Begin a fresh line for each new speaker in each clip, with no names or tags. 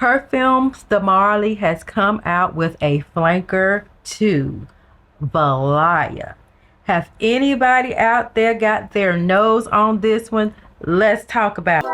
Parfums the Marley has come out with a flanker to Valaya. Have anybody out there got their nose on this one? Let's talk about it.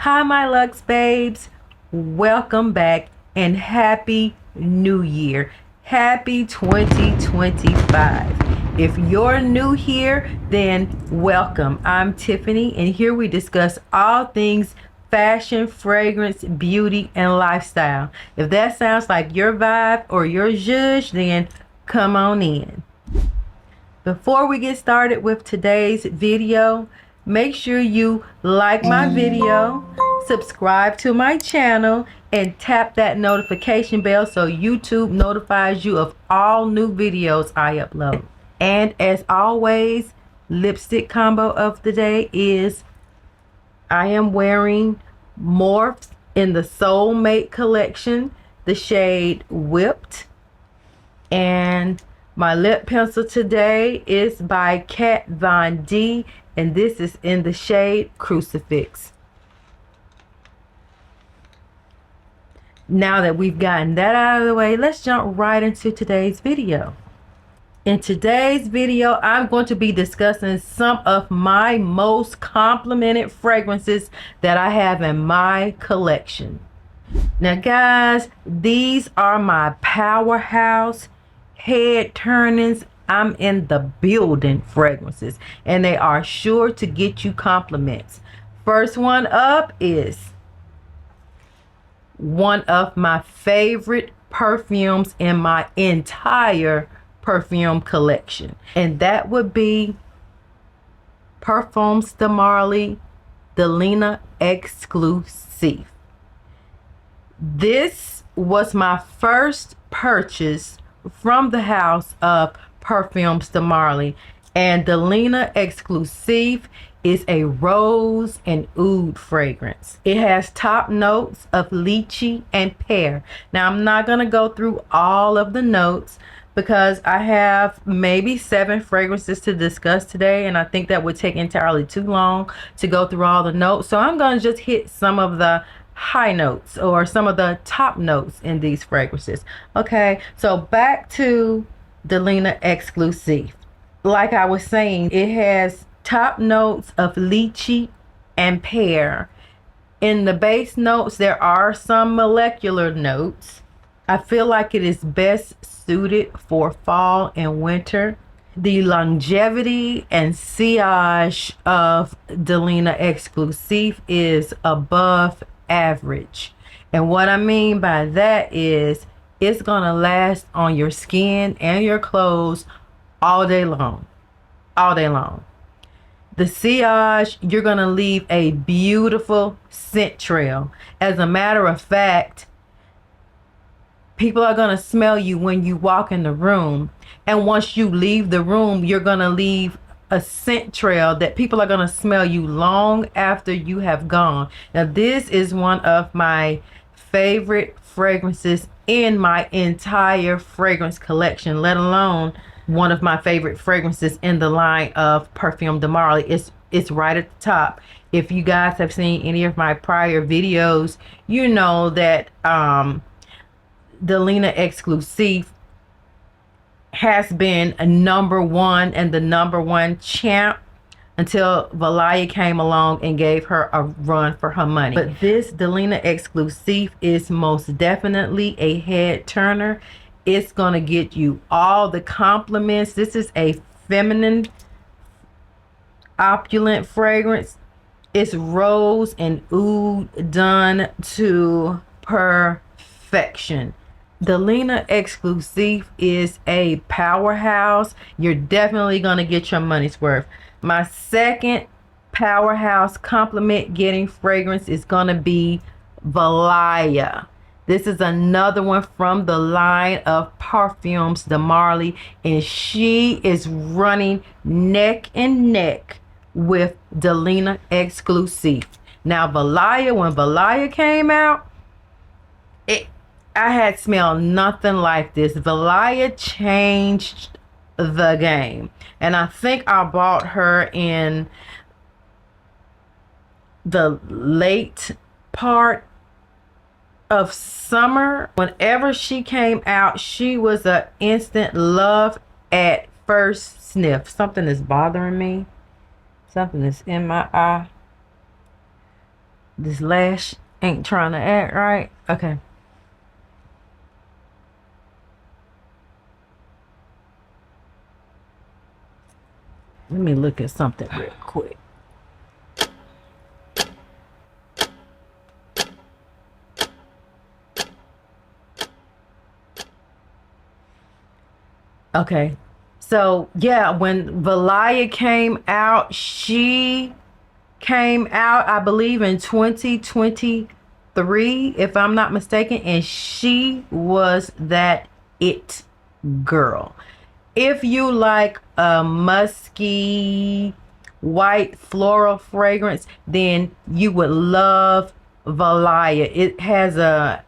Hi my Luxe babes, welcome back and happy new year. Happy 2025. If you're new here, then welcome. I'm Tiffany and here we discuss all things fashion, fragrance, beauty, and lifestyle. If that sounds like your vibe or your zhuzh, then come on in. Before we get started with today's video, make sure you like my video, subscribe to my channel, and tap that notification bell so YouTube notifies you of all new videos I upload. And as always, lipstick combo of the day is I am wearing Morphs in the Soulmate collection, the shade Whipped. And my lip pencil today is by Kat Von D, and this is in the shade Crucifix. Now that we've gotten that out of the way, let's jump right into today's video. In today's video, I'm going to be discussing some of my most complimented fragrances that I have in my collection. Now guys, these are my powerhouse, head turnings, I'm in the building fragrances, and they are sure to get you compliments. First one up is one of my favorite perfumes in my entire perfume collection, and that would be Parfums de Marley Delina Exclusive. This was my first purchase from the house of Parfums de Marley, and Delina Exclusive is a rose and oud fragrance. It has top notes of lychee and pear. Now I'm not gonna go through all of the notes because I have maybe 7 fragrances to discuss today, and I think that would take entirely too long to go through all the notes. So I'm gonna just hit some of the high notes or some of the top notes in these fragrances. Okay, so back to Delina Exclusive. Like I was saying, it has top notes of lychee and pear. In the base notes, there are some molecular notes. I feel like it is best suited for fall and winter. The longevity and sillage of Delina Exclusive is above average. And what I mean by that is it's gonna last on your skin and your clothes all day long. All day long. The sillage, you're gonna leave a beautiful scent trail. As a matter of fact, people are gonna smell you when you walk in the room, and once you leave the room, you're gonna leave a scent trail that people are gonna smell you long after you have gone. Now this is one of my favorite fragrances in my entire fragrance collection, let alone one of my favorite fragrances in the line of Parfums de Marley. It's right at the top. If you guys have seen any of my prior videos, you know that Delina Exclusive has been a #1 and the #1 champ until Valaya came along and gave her a run for her money. But this Delina Exclusive is most definitely a head turner. It's gonna get you all the compliments. This is a feminine, opulent fragrance. It's rose and oud done to perfection. Delina Exclusive is a powerhouse. You're definitely gonna get your money's worth. My second powerhouse compliment getting fragrance is gonna be Valaya. This is another one from the line of Parfums de Marley, and she is running neck and neck with Delina Exclusive. Now, Valaya, when Valaya came out, I had smelled nothing like this. Valaya changed the game. And I think I bought her in the late part of summer. Whenever she came out, she was an instant love at first sniff. Something is bothering me. Something is in my eye. This lash ain't trying to act right. Okay. Let me look at something real quick. Okay. So, yeah, when Valaya came out, she came out, I believe, in 2023, if I'm not mistaken, and she was that it girl. If you like a musky white floral fragrance, then you would love Valaya.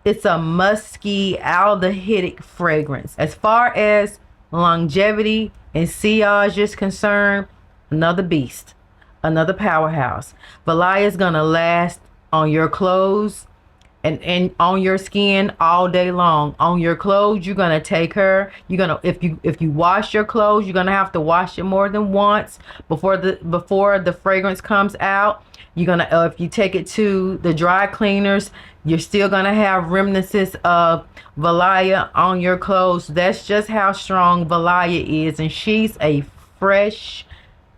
It's a musky aldehydic fragrance. As far as longevity and sillage is concerned, another beast, another powerhouse. Valaya is gonna last on your clothes and on your skin all day long. On your clothes, you're gonna take her. You're gonna if you wash your clothes, you're gonna have to wash it more than once before the fragrance comes out. You're gonna if you take it to the dry cleaners, you're still gonna have remnants of Valaya on your clothes. That's just how strong Valaya is, and she's a fresh,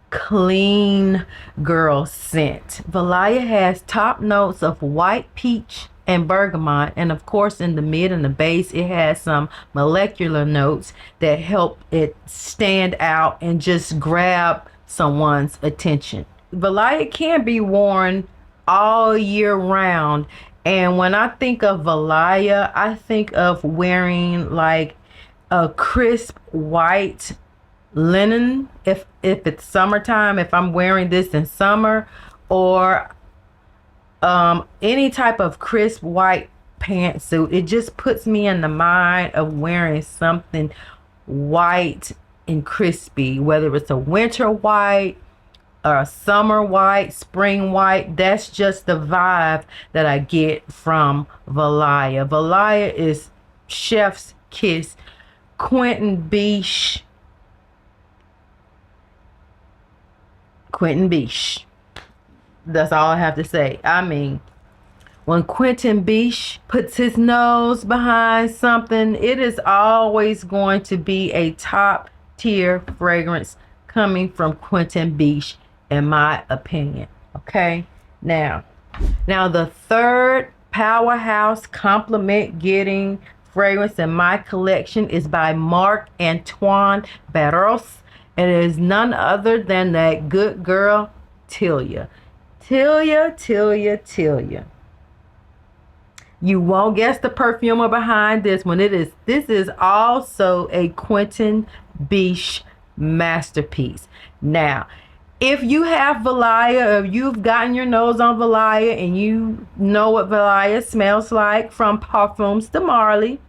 clean girl scent. Valaya has top notes of white peach and bergamot, and of course in the mid and the base it has some molecular notes that help it stand out and just grab someone's attention. Valaya can be worn all year round, and when I think of Valaya, I think of wearing like a crisp white linen if it's summertime, if I'm wearing this in summer, or any type of crisp white pantsuit. It just puts me in the mind of wearing something white and crispy, whether it's a winter white or a summer white, spring white. That's just the vibe that I get from Valaya. Valaya is chef's kiss. Quentin Biche. That's all I have to say. I mean, when Quentin Biche puts his nose behind something, it is always going to be a top tier fragrance coming from Quentin Biche, in my opinion. Okay, now the third powerhouse compliment getting fragrance in my collection is by Marc-Antoine Barrois. It is none other than that good girl Tilia. Tilia. You won't guess the perfumer behind this one. This is also a Quentin Biche masterpiece. Now, if you have Valaya, or you've gotten your nose on Valaya and you know what Valaya smells like from Parfums de Marley,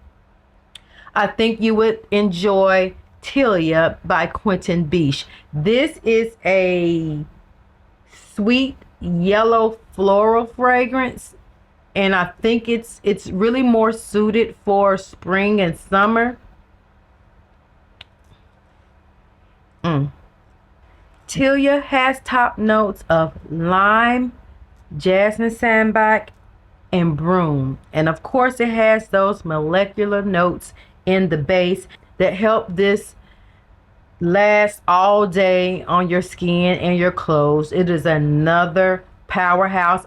I think you would enjoy Tilia by Quentin Biche. This is a sweet yellow floral fragrance, and I think it's really more suited for spring and summer. Tilia has top notes of lime, jasmine sambac, and broom, and of course it has those molecular notes in the base that help this last all day on your skin and your clothes. It is another powerhouse.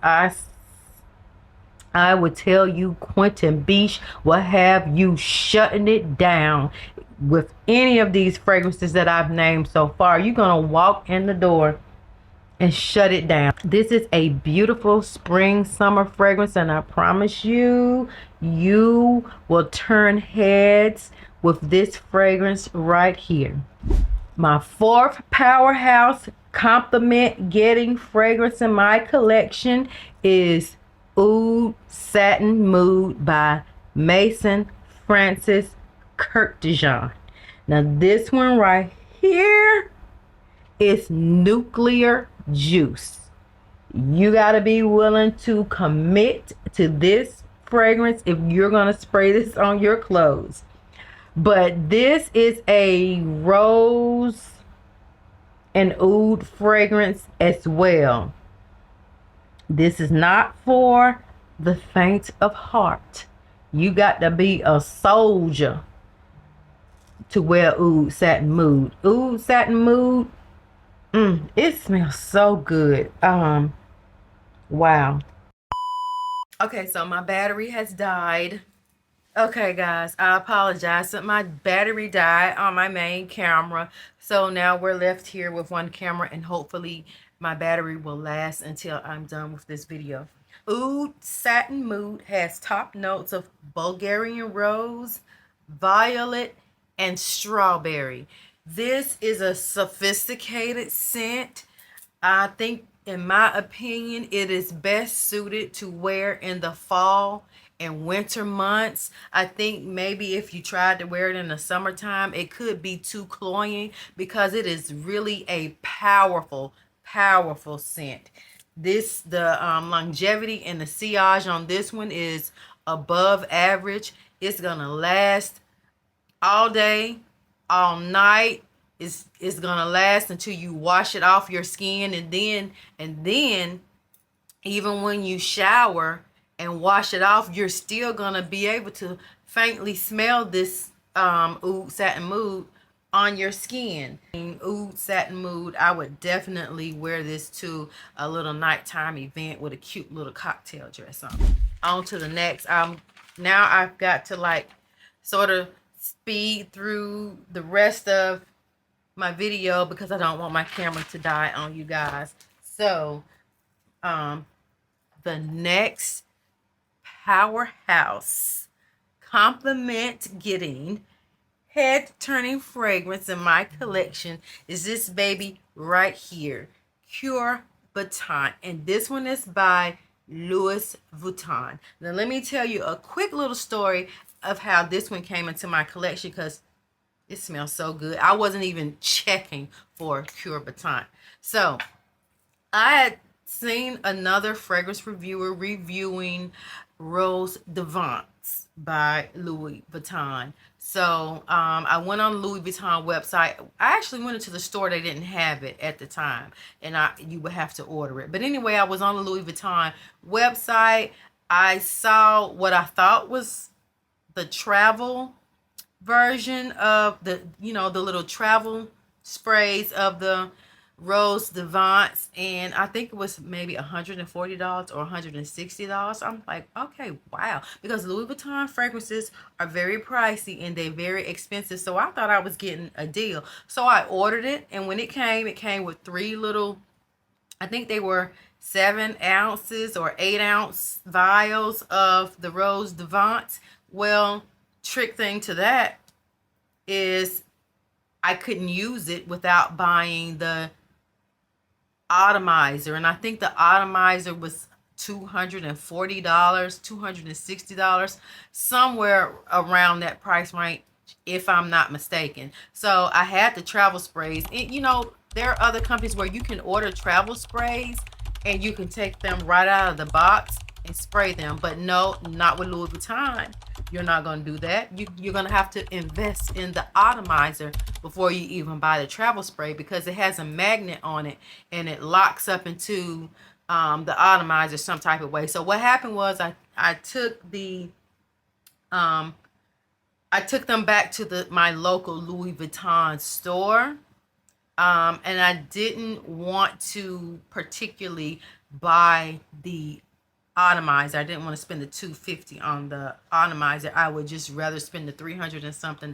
I would tell you Quentin Biche will have you shutting it down with any of these fragrances that I've named so far. You're gonna walk in the door and shut it down. This is a beautiful spring summer fragrance, and I promise you, you will turn heads with this fragrance right here. My fourth powerhouse compliment getting fragrance in my collection is Oud Satin Mood by Mason Francis Kurkdjian. Now this one right here is nuclear juice. You got to be willing to commit to this fragrance if you're going to spray this on your clothes. But this is a rose and oud fragrance as well. This is not for the faint of heart. You got to be a soldier to wear Oud Satin Mood. Oud Satin Mood, it smells so good. Wow. Okay, so my battery has died. Okay, guys, I apologize. So my battery died on my main camera. So now we're left here with one camera, and hopefully my battery will last until I'm done with this video. Oud Satin Mood has top notes of Bulgarian rose, violet, and strawberry. This is a sophisticated scent. I think, in my opinion, it is best suited to wear in the fall and winter months. I think maybe if you tried to wear it in the summertime, it could be too cloying because it is really a powerful, powerful scent. The longevity and the sillage on this one is above average. It's gonna last all day, all night. It's gonna last until you wash it off your skin, and then even when you shower and wash it off, you're still gonna be able to faintly smell this Oud Satin Mood on your skin. Oud Satin Mood, I would definitely wear this to a little nighttime event with a cute little cocktail dress on. On to the next. Now I've got to like sort of speed through the rest of my video because I don't want my camera to die on you guys. So the next powerhouse compliment getting head turning fragrance in my collection is this baby right here, Pure Baton, and this one is by Louis Vuitton. Now let me tell you a quick little story of how this one came into my collection because it smells so good. I wasn't even checking for Pure Baton. So I had seen another fragrance reviewer reviewing Rose Devance by Louis Vuitton. So I went on the Louis Vuitton website. I actually went into the store. They didn't have it at the time, and you would have to order it. But anyway, I was on the Louis Vuitton website. I saw what I thought was the travel version of the little travel sprays of the Rose Devance, and I think it was maybe $140 or $160. I'm like, okay, wow, because Louis Vuitton fragrances are very pricey and they're very expensive, so I thought I was getting a deal. So I ordered it, and when it came with 3 little, I think they were 7 ounces or 8-ounce vials of the Rose Devance. Well, trick thing to that is I couldn't use it without buying the atomizer, and I think the atomizer was $240, $260, somewhere around that price range, if I'm not mistaken. So I had the travel sprays, and there are other companies where you can order travel sprays and you can take them right out of the box and spray them, but no, not with Louis Vuitton. You're not going to do that. You're going to have to invest in the atomizer before you even buy the travel spray, because it has a magnet on it and it locks up into the atomizer some type of way. So what happened was I took them back to my local Louis Vuitton store, and I didn't want to particularly buy the atomizer. I didn't want to spend the $250 on the atomizer. I would just rather spend the $300 and something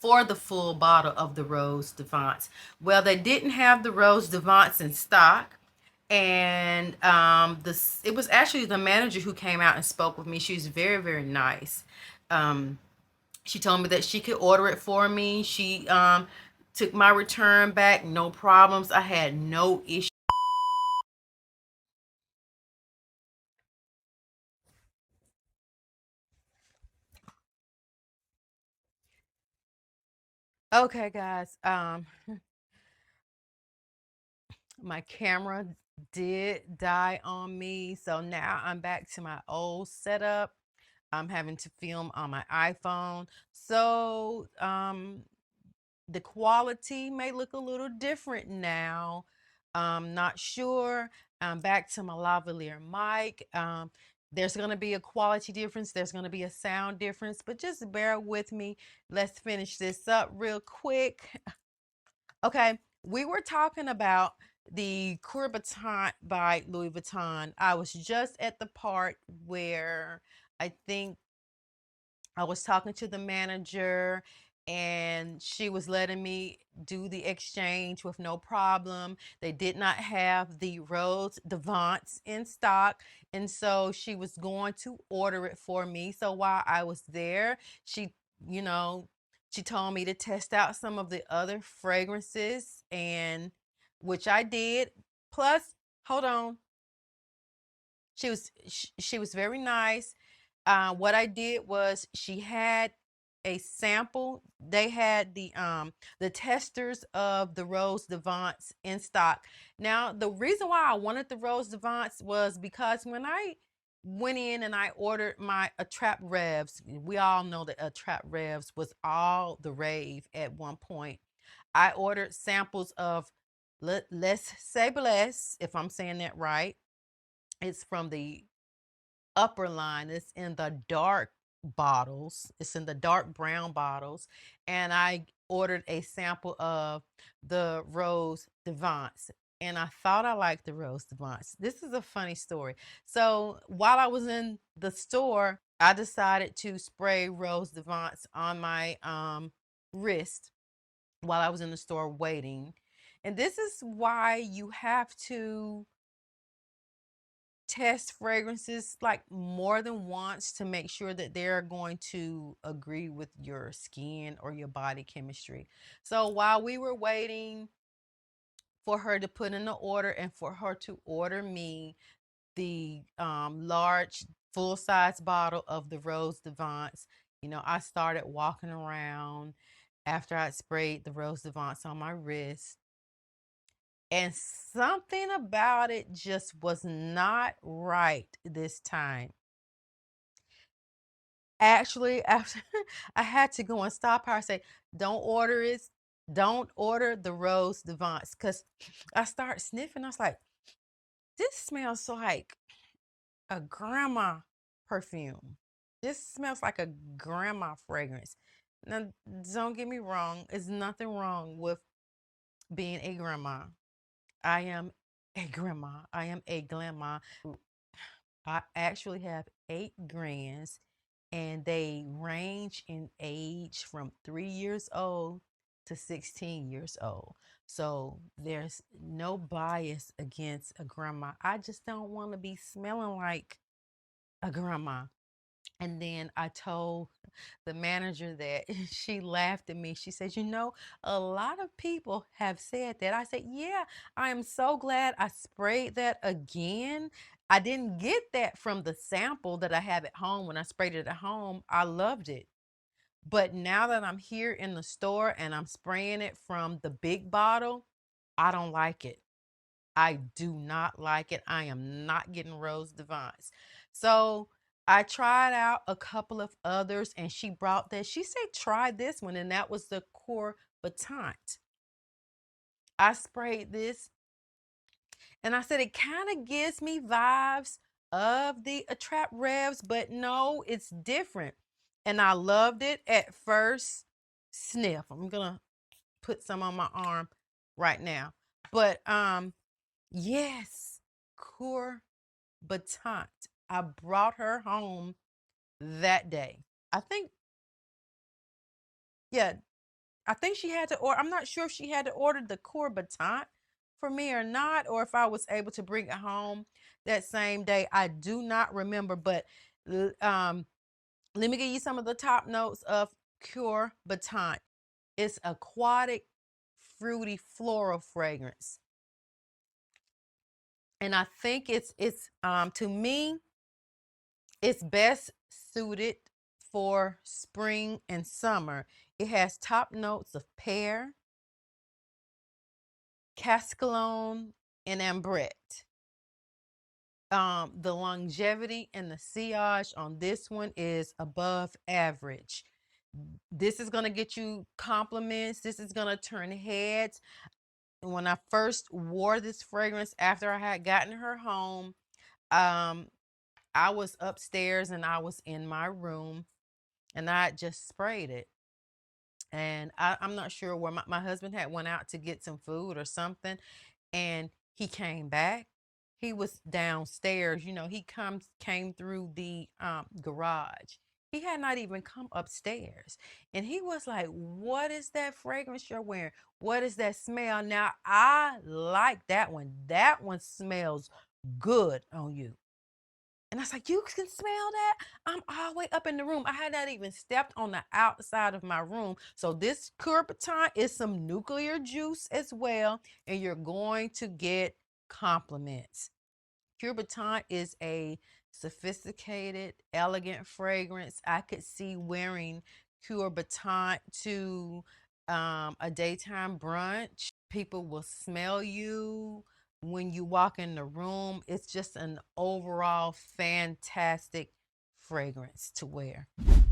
for the full bottle of the Rose Devance. Well, they didn't have the Rose Devance in stock, And this it was actually the manager who came out and spoke with me. She was very, very nice. Um, she told me that she could order it for me. She took my return back, no problems. I had no issue. Okay, guys. My camera did die on me, so now I'm back to my old setup. I'm having to film on my iPhone. So, the quality may look a little different now. Not sure. I'm back to my lavalier mic. There's going to be a quality difference. There's going to be a sound difference, but just bear with me. Let's finish this up real quick. Okay, we were talking about the Cour Baton by Louis Vuitton. I was just at the part where I think I was talking to the manager and she was letting me do the exchange with no problem. They did not have the Rose Devants in stock. And so she was going to order it for me. So while I was there, she, you know, she told me to test out some of the other fragrances, and which I did. Plus, hold on, she was very nice. What I did was she had a sample. They had the testers of the Rose Devants in stock. Now, the reason why I wanted the Rose Devants was because when I went in and I ordered my Attrape Revs, we all know that Attrape Revs was all the rave at one point. I ordered samples of Les Sables, if I'm saying that right. It's from the upper line. It's in the dark bottles. It's in the dark brown bottles. And I ordered a sample of the Rose Devants. And I thought I liked the Rose Devants. This is a funny story. So while I was in the store, I decided to spray Rose Devants on my wrist while I was in the store waiting. And this is why you have to test fragrances like more than once to make sure that they're going to agree with your skin or your body chemistry. So while we were waiting for her to put in the order and for her to order me the large full size bottle of the Rose Devants, I started walking around after I'd sprayed the Rose Devants on my wrist, and something about it just was not right this time. Actually, after I had to go and stop her, I say, don't order it. Don't order the Rose Devants. Because I started sniffing. I was like, this smells like a grandma perfume. This smells like a grandma fragrance. Now, don't get me wrong. There's nothing wrong with being a grandma. I am a grandma. I am a grandma. I actually have 8 grands, and they range in age from 3 years old to 16 years old. So there's no bias against a grandma. I just don't want to be smelling like a grandma. And then I told the manager that. She laughed at me. She said, a lot of people have said that. I said, yeah, I am so glad I sprayed that again. I didn't get that from the sample that I have at home. When I sprayed it at home, I loved it. But now that I'm here in the store and I'm spraying it from the big bottle, I don't like it. I do not like it. I am not getting Rose Devants. So I tried out a couple of others, and she brought that. She said, try this one, and that was the Cour Baton. I sprayed this, and I said, it kind of gives me vibes of the Attrape Revs, but no, it's different. And I loved it at first sniff. I'm going to put some on my arm right now. But yes, Cour Baton. I brought her home that day. I think, yeah, I think she had to order. I'm not sure if she had to order the Cour Baton for me or not, or if I was able to bring it home that same day. I do not remember, but let me give you some of the top notes of Cure Baton. It's aquatic, fruity, floral fragrance. And I think it's to me, it's best suited for spring and summer. It has top notes of pear, cascalone, and ambrette. The longevity and the sillage on this one is above average. This is going to get you compliments. This is going to turn heads. When I first wore this fragrance after I had gotten her home, I was upstairs and I was in my room and I just sprayed it. And I'm not sure where my husband had went out to get some food or something, and he came back. He was downstairs, you know, he came through the garage. He had not even come upstairs. And he was like, "What is that fragrance you're wearing? What is that smell?" Now, I like that one. That one smells good on you. And I was like, "You can smell that?" I'm all the way up in the room. I had not even stepped on the outside of my room. So this Courbatin is some nuclear juice as well. And you're going to get compliments. Courbatin is a sophisticated, elegant fragrance. I could see wearing Courbatin to a daytime brunch. People will smell you when you walk in the room. It's just an overall fantastic fragrance to wear.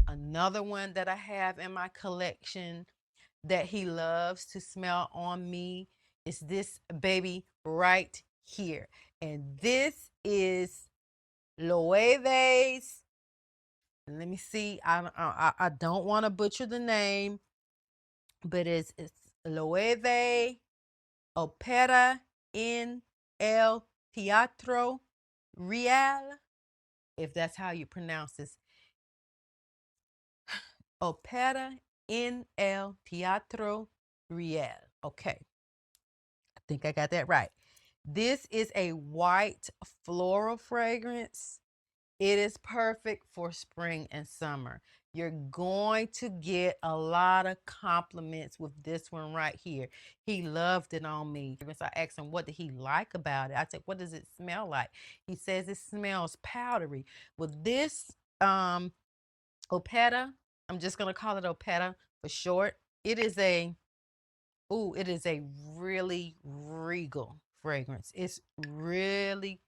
Another one that I have in my collection that he loves to smell on me is this baby right here. And this is Loewe's. Let me see. I don't want to butcher the name, but it's Loewe Opera in el Teatro Real, if that's how you pronounce this. Opera in el Teatro Real. Okay. I think I got that right. This is a white floral fragrance. It is perfect for spring and summer. You're going to get a lot of compliments with this one right here. He loved it on me. So I asked him, what did he like about it? I said, what does it smell like? He says it smells powdery. With this Opera, I'm just going to call it Opera for short. It is a really regal fragrance. It's really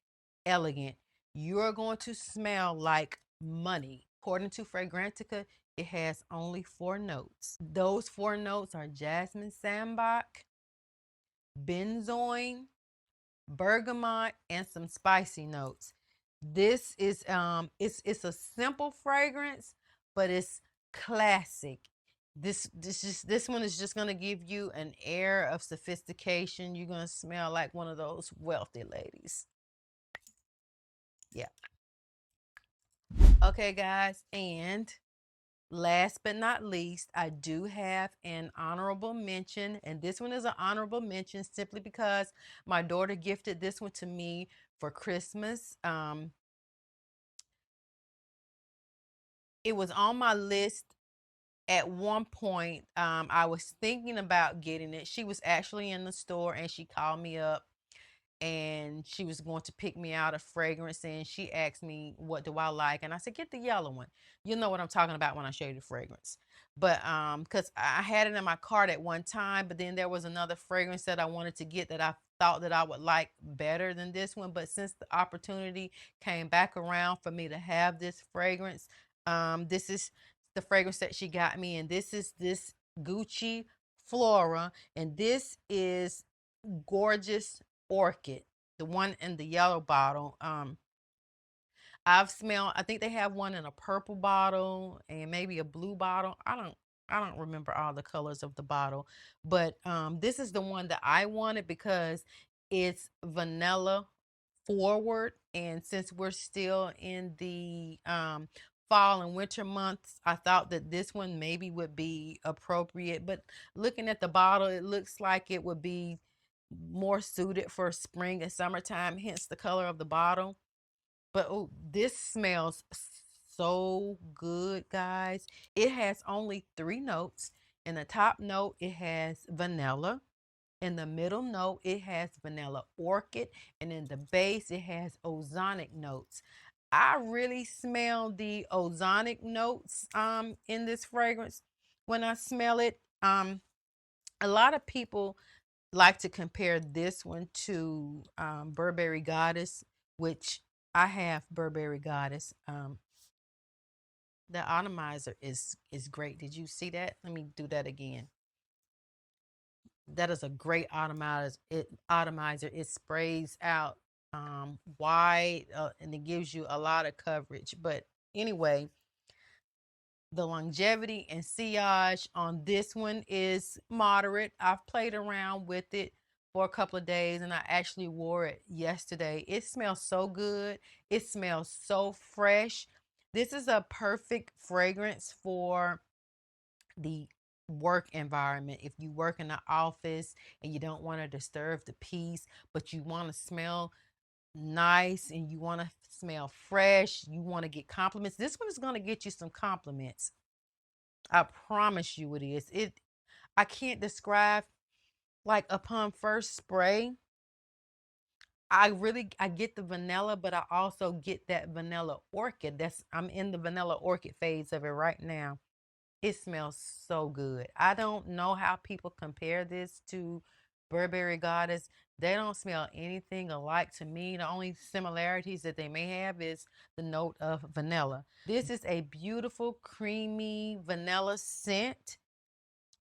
elegant. You're going to smell like money. According to Fragrantica, it has only 4 notes. Those 4 notes are jasmine sambac, benzoin, bergamot, and some spicy notes. This is it's a simple fragrance, but it's classic. This one is just gonna give you an air of sophistication. You're gonna smell like one of those wealthy ladies. Yeah. Okay, guys, and last but not least, I do have an honorable mention, and this one is an honorable mention simply because my daughter gifted this one to me for Christmas. It was on my list at one point. I was thinking about getting it. She was actually in the store and she called me up and she was going to pick me out a fragrance, and she asked me, what do I like? And I said, get the yellow one. You know what I'm talking about when I show you the fragrance. But because I had it in my cart at one time, but then there was another fragrance that I wanted to get that I thought that I would like better than this one. But since the opportunity came back around for me to have this fragrance, this is the fragrance that she got me, and this is this Gucci Flora, and this is gorgeous orchid, the one in the yellow bottle. I've smelled, I think they have one in a purple bottle and maybe a blue bottle. I don't remember all the colors of the bottle, but this is the one that I wanted because it's vanilla forward, and since we're still in the fall and winter months, I thought that this one maybe would be appropriate. But looking at the bottle, it looks like it would be more suited for spring and summertime, hence the color of the bottle. But oh, this smells so good, guys. It has only 3 notes. In the top note, it has vanilla. In the middle note, it has vanilla orchid. And in the base, it has ozonic notes. I really smell the ozonic notes in this fragrance when I smell it. A lot of people like to compare this one to Burberry Goddess, which I have Burberry Goddess. The atomizer is great. Did you see that? Let me do that again. That is a great atomizer. It sprays out wide and it gives you a lot of coverage. But anyway, the longevity and sillage on this one is moderate. I've played around with it for a couple of days and I actually wore it yesterday. It smells so good. It smells so fresh. This is a perfect fragrance for the work environment. If you work in the office and you don't want to disturb the peace, but you want to smell nice and you want to smell fresh, you want to get compliments, this one is going to get you some compliments. I promise you it is. I can't describe, like, upon first spray, I get the vanilla, but I also get that vanilla orchid. I'm in the vanilla orchid phase of it right now. It smells so good. I don't know how people compare this to Burberry Goddess. They don't smell anything alike to me. The only similarities that they may have is the note of vanilla. This is a beautiful, creamy vanilla scent.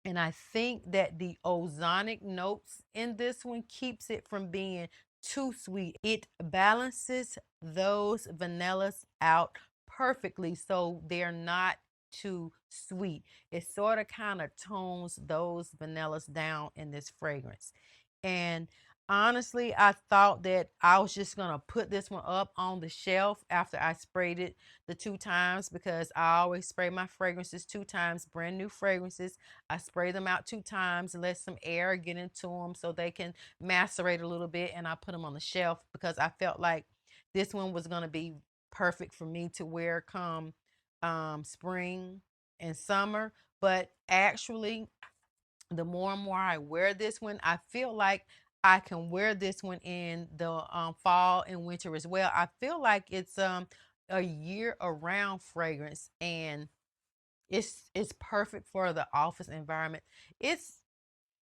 And I think that the ozonic notes in this one keeps it from being too sweet. It balances those vanillas out perfectly so they're not too sweet. It sort of kind of tones those vanillas down in this fragrance. And honestly, I thought that I was just going to put this one up on the shelf after I sprayed it the 2 times, because I always spray my fragrances 2 times, brand new fragrances. I spray them out 2 times and let some air get into them so they can macerate a little bit, and I put them on the shelf because I felt like this one was going to be perfect for me to wear come spring and summer. But actually, the more and more I wear this one, I feel like I can wear this one in the fall and winter as well. I feel like it's a year-around fragrance, and it's perfect for the office environment. It's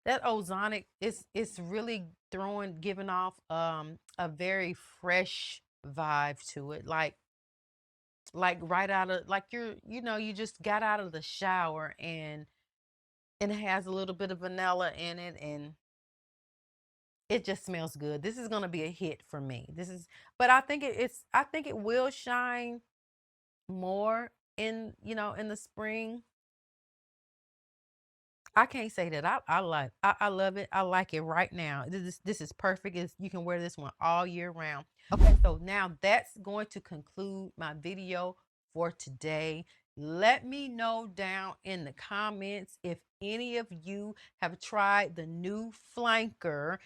that ozonic. It's really giving off a very fresh vibe to it, like right out of, like, you just got out of the shower, and it has a little bit of vanilla in it, and it just smells good. This is gonna be a hit for me. But I think I think it will shine more in the spring. I can't say that. I love it. I like it right now. This is perfect. You can wear this one all year round. Okay, so now that's going to conclude my video for today. Let me know down in the comments if any of you have tried the new flanker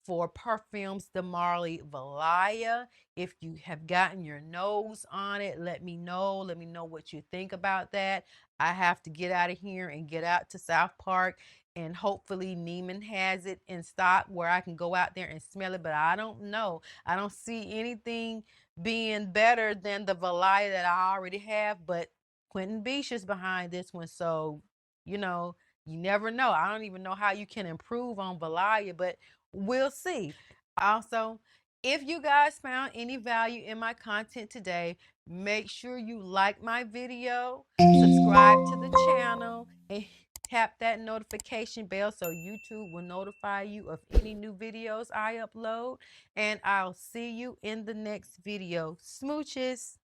for Parfums de Marley Valaya. If you have gotten your nose on it, let me know. Let me know what you think about that. I have to get out of here and get out to South Park, and hopefully Neiman has it in stock where I can go out there and smell it, but I don't know. I don't see anything being better than the Valaya that I already have, but Quentin Beach is behind this one, so you know, you never know. I don't even know how you can improve on Valaya, but we'll see. Also, if you guys found any value in my content today, make sure you like my video, subscribe to the channel, and tap that notification bell so YouTube will notify you of any new videos I upload. And I'll see you in the next video. Smooches.